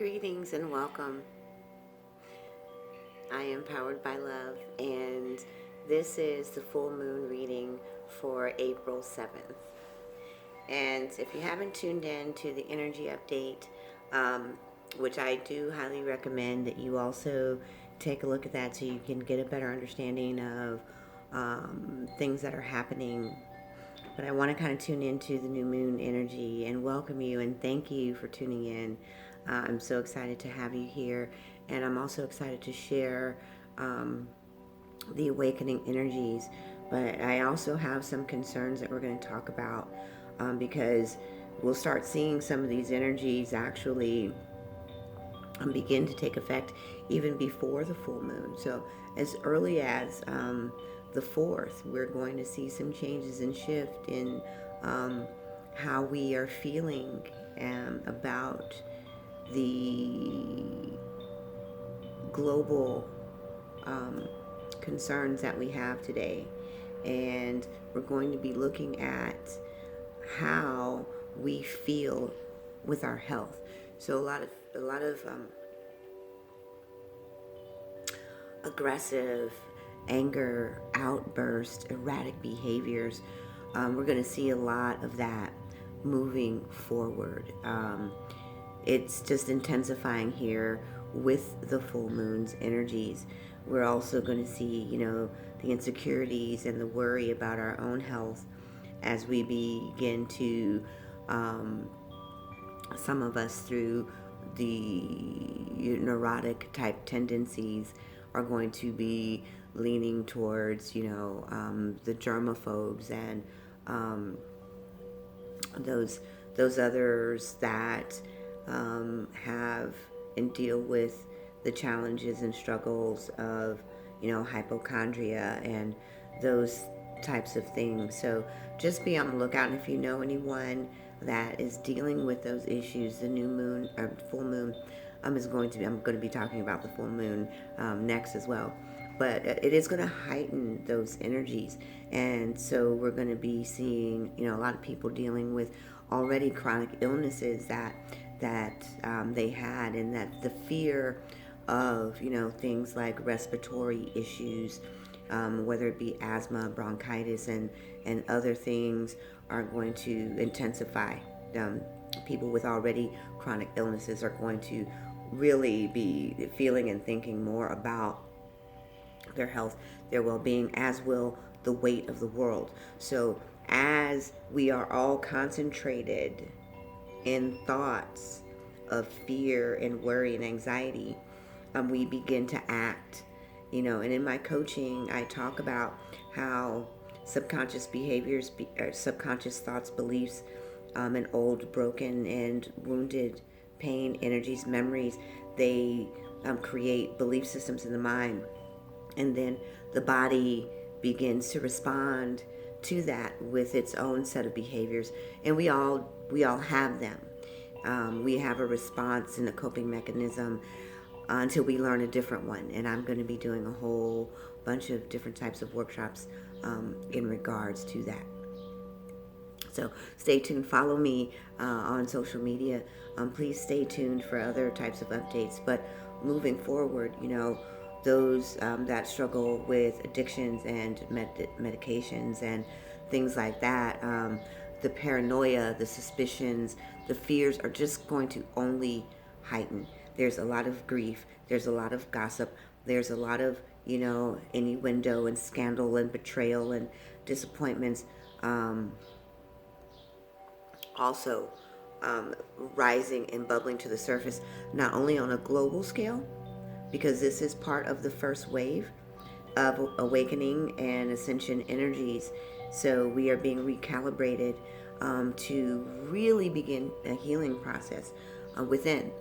Greetings and welcome. I am powered by love, and this is the full moon reading for April 7th. And if you haven't tuned in to the energy update, which I do highly recommend that you also take a look at that so you can get a better understanding of things that are happening. But I want to kind of tune into the new moon energy and welcome you and thank you for tuning in. I'm so excited to have you here, and I'm also excited to share the awakening energies. But I also have some concerns that we're going to talk about because we'll start seeing some of these energies actually begin to take effect even before the full moon. So as early as the 4th, we're going to see some changes and shift in how we are feeling about the global concerns that we have today. And we're going to be looking at how we feel with our health. So a lot of aggressive anger, outbursts, erratic behaviors. We're going to see a lot of that moving forward. It's just intensifying here with the full moon's energies. We're also going to see, the insecurities and the worry about our own health as we begin to, some of us through the neurotic type tendencies are going to be leaning towards, the germaphobes and those others that have and deal with the challenges and struggles of, hypochondria and those types of things. So just be on the lookout. And if you know anyone that is dealing with those issues, the new moon or full moon I'm going to be talking about the full moon next as well. But it is going to heighten those energies. And so we're going to be seeing, a lot of people dealing with already chronic illnesses that they had, and that the fear of, things like respiratory issues, whether it be asthma, bronchitis, and other things are going to intensify. People with already chronic illnesses are going to really be feeling and thinking more about their health, their well-being, as will the weight of the world. So as we are all concentrated in thoughts of fear and worry and anxiety, we begin to act, and in my coaching, I talk about how subconscious behaviors, subconscious thoughts, beliefs, and old, broken, and wounded pain, energies, memories, they create belief systems in the mind. And then the body begins to respond to that with its own set of behaviors. And we all have them. We have a response and a coping mechanism until we learn a different one. And I'm going to be doing a whole bunch of different types of workshops in regards to that. So stay tuned. Follow me on social media. Please stay tuned for other types of updates. But moving forward, those that struggle with addictions and medications and things like that, the paranoia, the suspicions, the fears are just going to only heighten. There's a lot of grief. There's a lot of gossip. There's a lot of, innuendo and scandal and betrayal and disappointments. Also rising and bubbling to the surface, not only on a global scale, because this is part of the first wave of awakening and ascension energies. So we are being recalibrated to really begin a healing process within.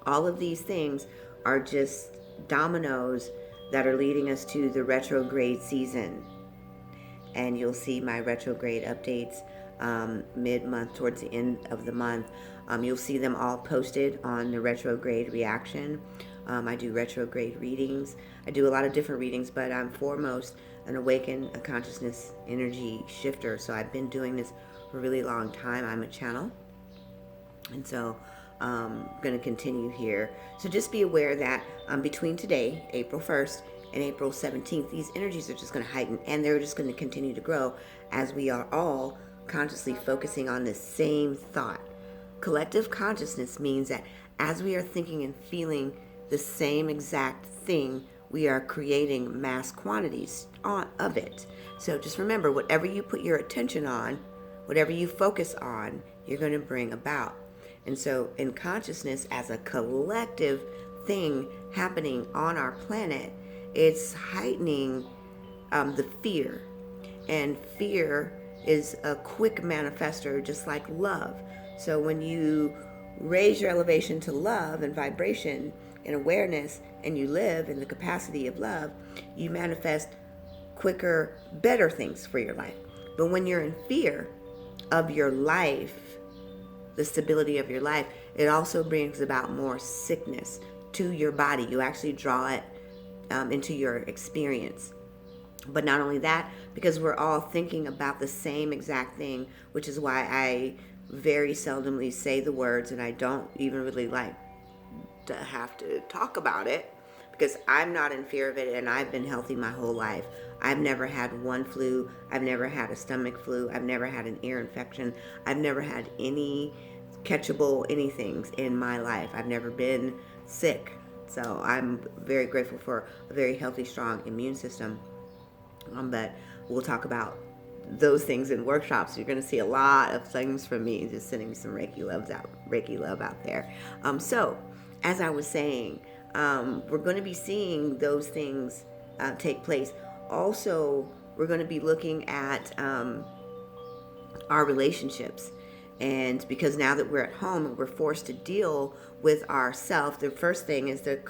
All of these things are just dominoes that are leading us to the retrograde season. And you'll see my retrograde updates mid-month, towards the end of the month. You'll see them all posted on the retrograde reaction. I do retrograde readings. I do a lot of different readings, but I'm foremost an awakened a consciousness energy shifter. So I've been doing this for a really long time. I'm a channel. And so going to continue here. So just be aware that between today, April 1st, and April 17th, these energies are just going to heighten, and they're just going to continue to grow as we are all consciously focusing on the same thought. Collective consciousness means that as we are thinking and feeling the same exact thing, we are creating mass quantities of it. So just remember, whatever you put your attention on, whatever you focus on, you're going to bring about. And so in consciousness as a collective thing happening on our planet, it's heightening the fear. And fear is a quick manifester, just like love. So when you raise your elevation to love and vibration and awareness, and you live in the capacity of love, you manifest quicker, better things for your life. But when you're in fear of your life, the stability of your life, it also brings about more sickness to your body. You actually draw it into your experience. But not only that, because we're all thinking about the same exact thing, which is why I very seldomly say the words, and I don't even really like to have to talk about it, because I'm not in fear of it, and I've been healthy my whole life. I've never had one flu. I've never had a stomach flu. I've never had an ear infection. I've never had any catchable anythings in my life. I've never been sick. So I'm very grateful for a very healthy, strong immune system. But we'll talk about those things in workshops. You're going to see a lot of things from me, just sending me some Reiki love out there. So as I was saying, we're going to be seeing those things take place. Also, we're going to be looking at our relationships. And because now that we're at home and we're forced to deal with ourself, the first thing is the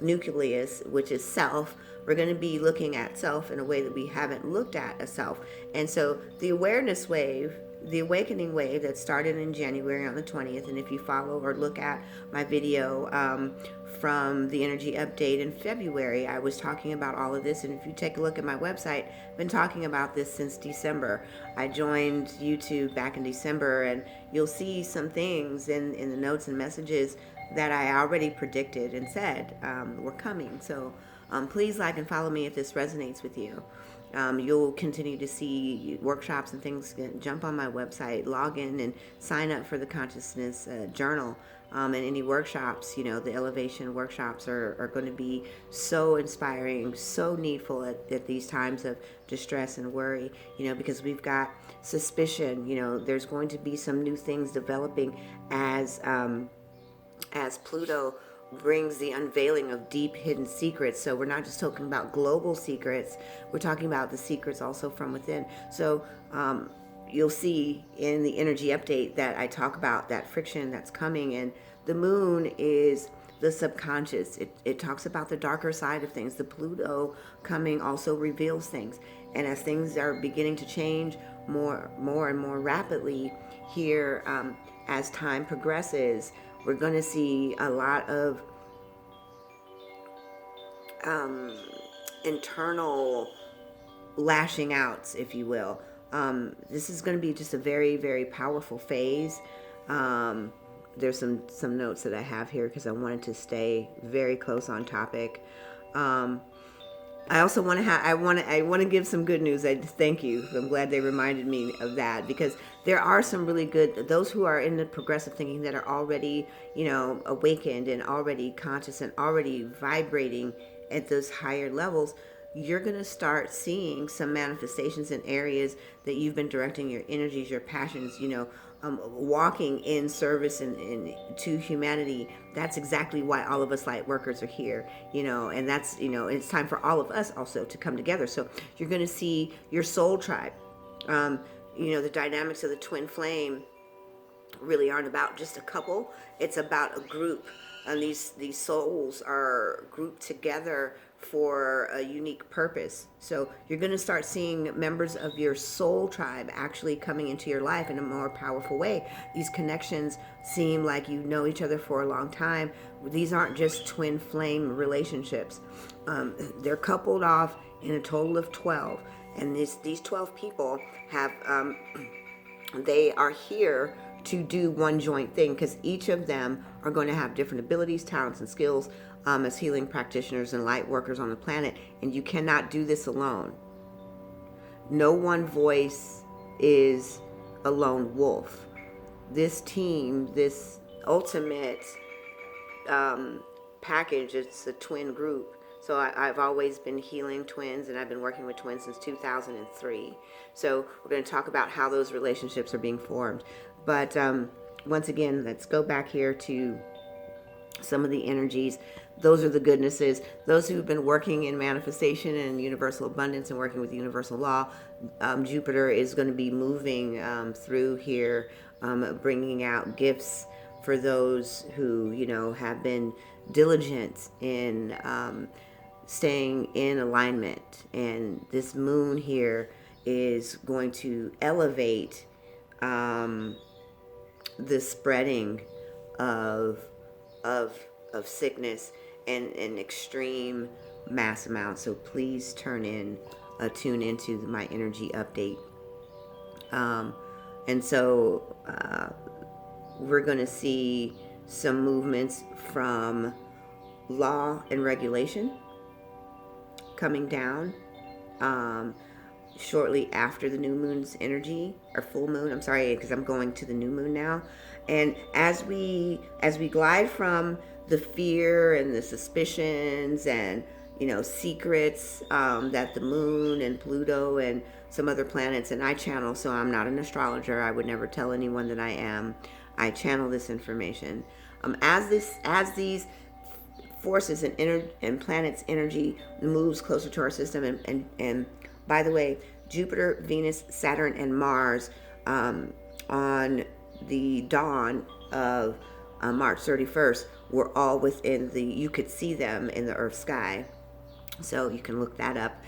nucleus, which is self. We're going to be looking at self in a way that we haven't looked at a self. And so the awareness wave, the awakening wave that started in January on the 20th, and if you follow or look at my video from the energy update in February, I was talking about all of this. And if you take a look at my website, I've been talking about this since December. I joined YouTube back in December, and you'll see some things in the notes and messages that I already predicted and said were coming. So please like and follow me if this resonates with you. You'll continue to see workshops and things. Jump on my website, log in, and sign up for the consciousness journal. And any workshops, the elevation workshops are going to be so inspiring, so needful at these times of distress and worry, because we've got suspicion. There's going to be some new things developing as Pluto brings the unveiling of deep hidden secrets. So we're not just talking about global secrets, we're talking about the secrets also from within. So you'll see in the energy update that I talk about that friction that's coming, and the moon is the subconscious. It talks about the darker side of things. The Pluto coming also reveals things, and as things are beginning to change more and more rapidly here, as time progresses, we're going to see a lot of internal lashing outs, if you will. This is going to be just a very, very powerful phase. There's some notes that I have here because I wanted to stay very close on topic. I also want to I want to give some good news. Thank you. I'm glad they reminded me of that, because there are some really good, those who are in the progressive thinking that are already, awakened and already conscious and already vibrating at those higher levels. You're going to start seeing some manifestations in areas that you've been directing your energies, your passions, walking in service and to humanity. That's exactly why all of us light workers are here, and that's, it's time for all of us also to come together. So you're going to see your soul tribe. The dynamics of the twin flame really aren't about just a couple. It's about a group. And these souls are grouped together for a unique purpose. So you're going to start seeing members of your soul tribe actually coming into your life in a more powerful way. These connections seem like you know each other for a long time. These aren't just twin flame relationships. They're coupled off in a total of 12. And these 12 people have, they are here to do one joint thing, because each of them are going to have different abilities, talents, and skills as healing practitioners and light workers on the planet. And you cannot do this alone. No one voice is a lone wolf. This team, this ultimate package, it's a twin group. So I've always been healing twins, and I've been working with twins since 2003. So we're going to talk about how those relationships are being formed. But once again, let's go back here to some of the energies. Those are the goodnesses. Those who've been working in manifestation and universal abundance and working with universal law, Jupiter is going to be moving through here, bringing out gifts for those who, have been diligent in staying in alignment. And this moon here is going to elevate the spreading of sickness and extreme mass amounts. So please tune into my energy update. And so we're going to see some movements from law and regulation coming down shortly after the new moon's energy, or full moon. I'm sorry, because I'm going to the new moon now. And as we glide from the fear and the suspicions and secrets that the moon and Pluto and some other planets, and I channel, so I'm not an astrologer. I would never tell anyone that I am. I channel this information. As these forces and planets' energy moves closer to our system, and by the way, Jupiter, Venus, Saturn, and Mars on the dawn of March 31st were all within you could see them in the Earth sky. So you can look that up.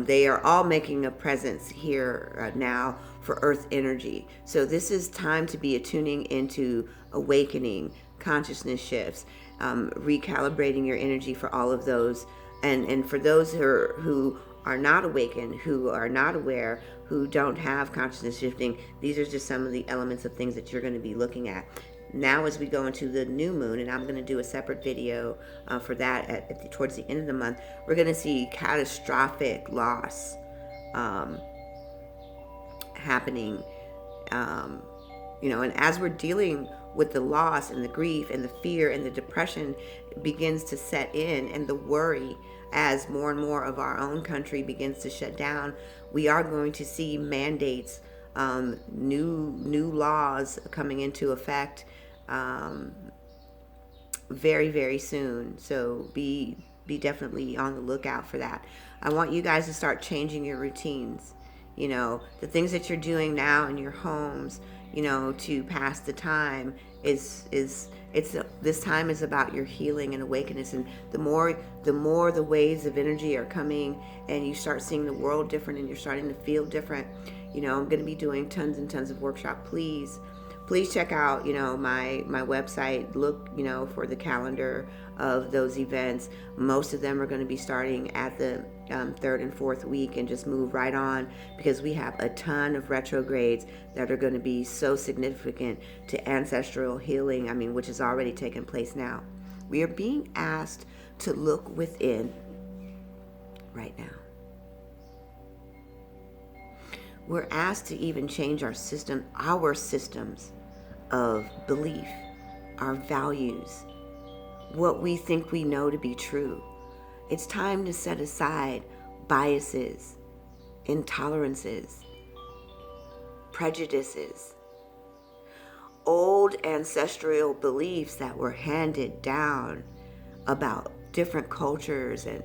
They are all making a presence here now for Earth energy. So this is time to be attuning into awakening, consciousness shifts, recalibrating your energy for all of those. And for those who are not awakened, who are not aware, who don't have consciousness shifting, these are just some of the elements of things that you're going to be looking at. Now as we go into the new moon, and I'm going to do a separate video for that towards the end of the month, we're going to see catastrophic loss happening. And as we're dealing with the loss and the grief and the fear and the depression begins to set in, and the worry as more and more of our own country begins to shut down, we are going to see mandates, new laws coming into effect very, very soon. So be definitely on the lookout for that. I want you guys to start changing your routines. The things that you're doing now in your homes, to pass the time this time is about your healing and awakeness. And the more the waves of energy are coming, and you start seeing the world different, and you're starting to feel different. I'm going to be doing tons and tons of workshops. Please check out, my website. Look, for the calendar of those events. Most of them are going to be starting at the third and fourth week, and just move right on, because we have a ton of retrogrades that are going to be so significant to ancestral healing, which has already taken place now. We are being asked to look within right now. We're asked to even change our systems of belief, our values, what we think we know to be true. It's time to set aside biases, intolerances, prejudices, old ancestral beliefs that were handed down about different cultures and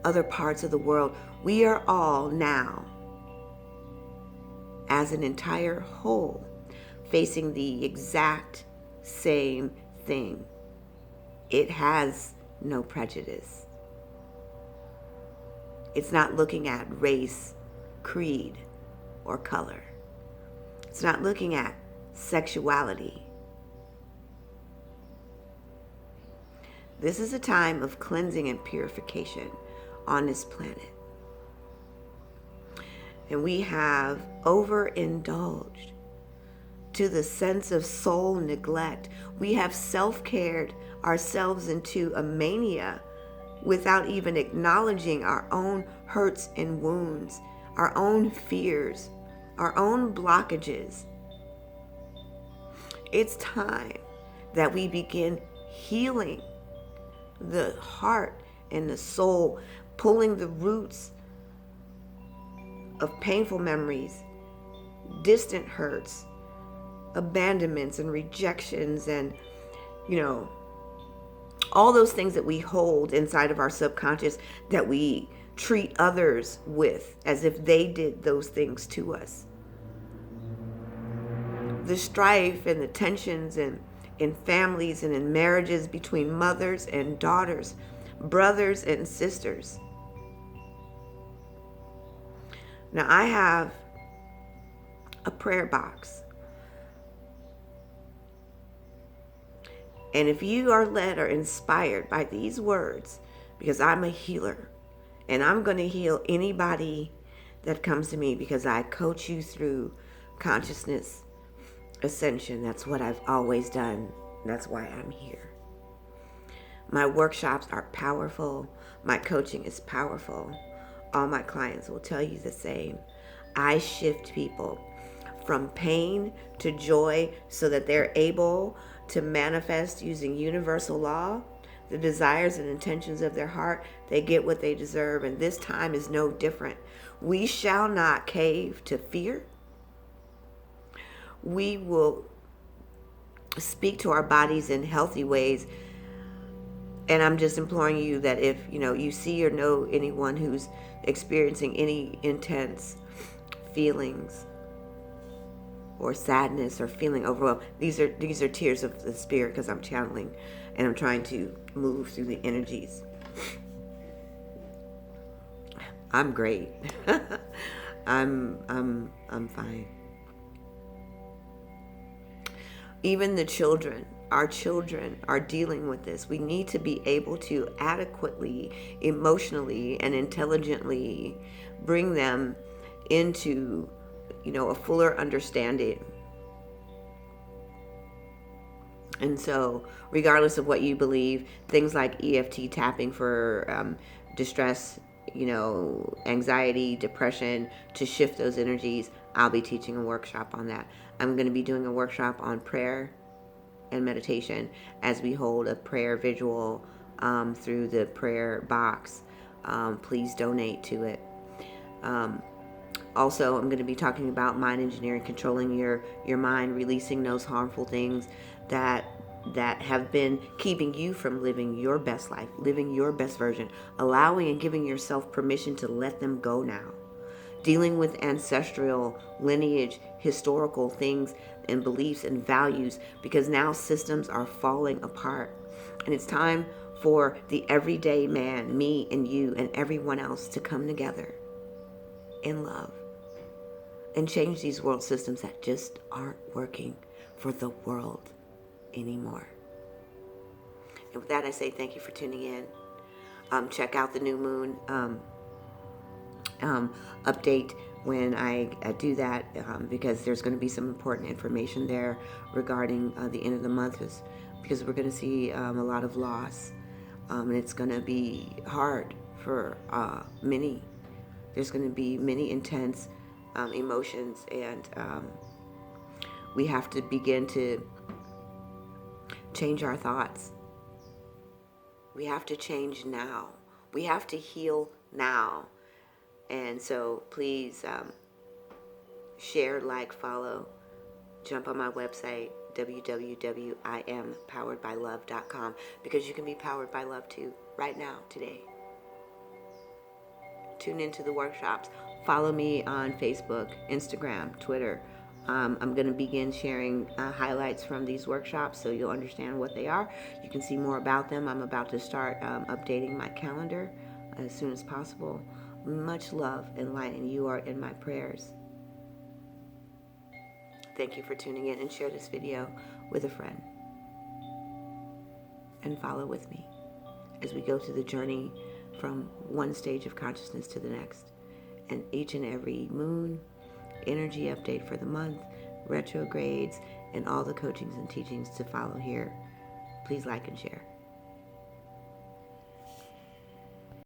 other parts of the world. We are all now, as an entire whole, facing the exact same thing. It has no prejudice. It's not looking at race, creed, or color. It's not looking at sexuality. This is a time of cleansing and purification on this planet. And we have overindulged to the sense of soul neglect. We have self-cared ourselves into a mania without even acknowledging our own hurts and wounds, our own fears, our own blockages. It's time that we begin healing the heart and the soul, pulling the roots of painful memories, distant hurts, abandonments and rejections, and all those things that we hold inside of our subconscious that we treat others with as if they did those things to us. The strife and the tensions in families and in marriages between mothers and daughters, brothers and sisters. Now, I have a prayer box. And if you are led or inspired by these words, because I'm a healer, and I'm going to heal anybody that comes to me, because I coach you through consciousness ascension. That's what I've always done. That's why I'm here. My workshops are powerful. My coaching is powerful. All my clients will tell you the same. I shift people from pain to joy so that they're able to manifest using universal law, the desires and intentions of their heart. They get what they deserve, and this time is no different. We shall not cave to fear. We will speak to our bodies in healthy ways. And I'm just imploring you that if you see or know anyone who's experiencing any intense feelings or sadness or feeling overwhelmed, these are tears of the spirit, because I'm channeling and I'm trying to move through the energies. I'm great. I'm fine. Even the children, our children are dealing with this. We need to be able to adequately, emotionally, and intelligently bring them into, a fuller understanding. And so, regardless of what you believe, things like EFT tapping for distress, anxiety, depression, to shift those energies, I'll be teaching a workshop on that. I'm going to be doing a workshop on prayer and meditation as we hold a prayer visual through the prayer box. Please donate to it. Also, I'm going to be talking about mind engineering, controlling your mind, releasing those harmful things that have been keeping you from living your best life, living your best version, allowing and giving yourself permission to let them go now. Dealing with ancestral lineage, historical things and beliefs and values, because now systems are falling apart. And it's time for the everyday man, me and you and everyone else, to come together in love and change these world systems that just aren't working for the world anymore. And with that, I say thank you for tuning in. Check out the new moon update when I do that, because there's going to be some important information there regarding the end of the month, because we're going to see a lot of loss, and it's going to be hard for many. There's going to be many intense emotions, and we have to begin to change our thoughts. We have to change now. We have to heal now. And so please share, like, follow, jump on my website, www.impoweredbylove.com, because you can be powered by love too, right now, today. Tune into the workshops. Follow me on Facebook, Instagram, Twitter. I'm going to begin sharing highlights from these workshops so you'll understand what they are. You can see more about them. I'm about to start updating my calendar as soon as possible. Much love and light, and you are in my prayers. Thank you for tuning in, and share this video with a friend. And follow with me as we go through the journey from one stage of consciousness to the next. And each and every moon energy update for the month, retrogrades, and all the coachings and teachings to follow here. Please like and share.